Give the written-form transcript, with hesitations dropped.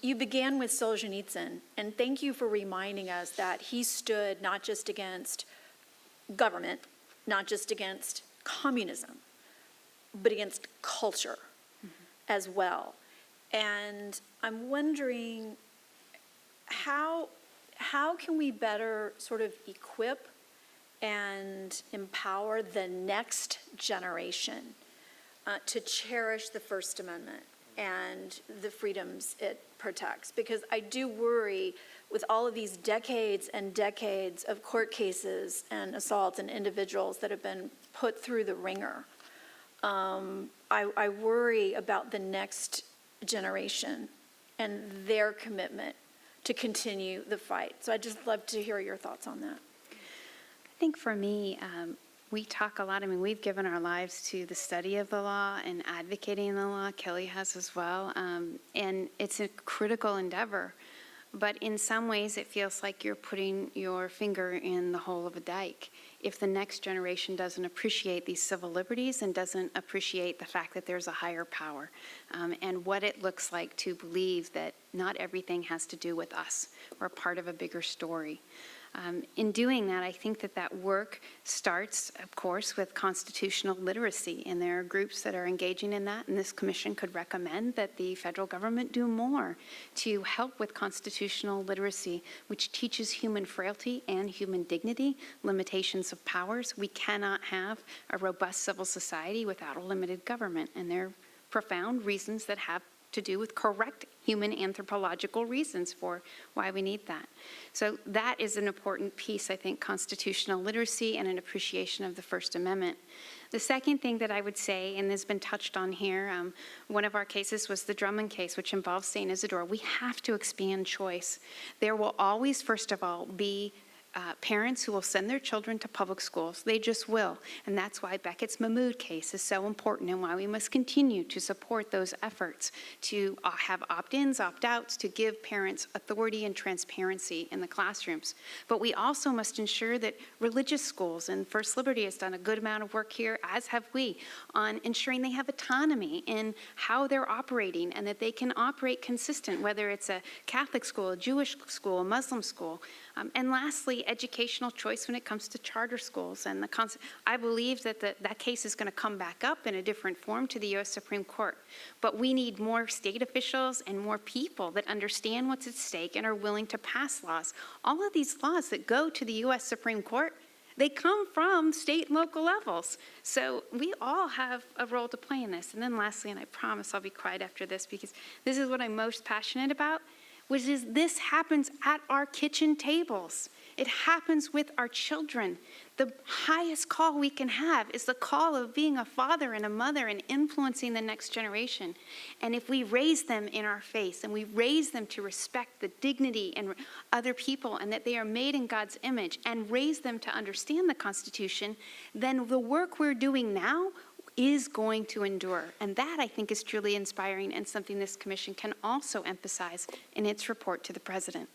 You began with Solzhenitsyn, and thank you for reminding us that he stood not just against government, not just against communism, but against culture as well. And I'm wondering how can we better sort of equip and empower the next generation to cherish the First Amendment and the freedoms it protects? Because I do worry with all of these decades and decades of court cases and assaults and individuals that have been put through the ringer. I worry about the next generation and their commitment to continue the fight. So I'd just love to hear your thoughts on that. I think for me, we talk a lot. I mean, we've given our lives to the study of the law and advocating the law. Kelly has as well. And it's a critical endeavor. But in some ways, it feels like you're putting your finger in the hole of a dike. If the next generation doesn't appreciate these civil liberties and doesn't appreciate the fact that there's a higher power and what it looks like to believe that not everything has to do with us. We're part of a bigger story. In doing that, I think that work starts, of course, with constitutional literacy, and there are groups that are engaging in that, and this commission could recommend that the federal government do more to help with constitutional literacy, which teaches human frailty and human dignity, limitations of powers. We cannot have a robust civil society without a limited government, and there are profound reasons that have to do with correct human anthropological reasons for why we need that. So that is an important piece, I think, constitutional literacy and an appreciation of the First Amendment. The second thing that I would say, and has been touched on here, one of our cases was the Drummond case, which involves St. Isidore. We have to expand choice. There will always, first of all, be parents who will send their children to public schools. They just will. And that's why Beckett's Mahmood case is so important and why we must continue to support those efforts to have opt-ins, opt-outs, to give parents authority and transparency in the classrooms. But we also must ensure that religious schools, and First Liberty has done a good amount of work here, as have we, on ensuring they have autonomy in how they're operating and that they can operate consistent, whether it's a Catholic school, a Jewish school, a Muslim school. And lastly, educational choice when it comes to charter schools. And I believe that that case is going to come back up in a different form to the U.S. Supreme Court. But we need more state officials and more people that understand what's at stake and are willing to pass laws. All of these laws that go to the U.S. Supreme Court, they come from state and local levels. So we all have a role to play in this. And then lastly, and I promise I'll be quiet after this because this is what I'm most passionate about, which is this happens at our kitchen tables. It happens with our children. The highest call we can have is the call of being a father and a mother and influencing the next generation. And if we raise them in our faith and we raise them to respect the dignity and other people and that they are made in God's image and raise them to understand the Constitution, then the work we're doing now is going to endure. And that, I think, is truly inspiring and something this commission can also emphasize in its report to the president.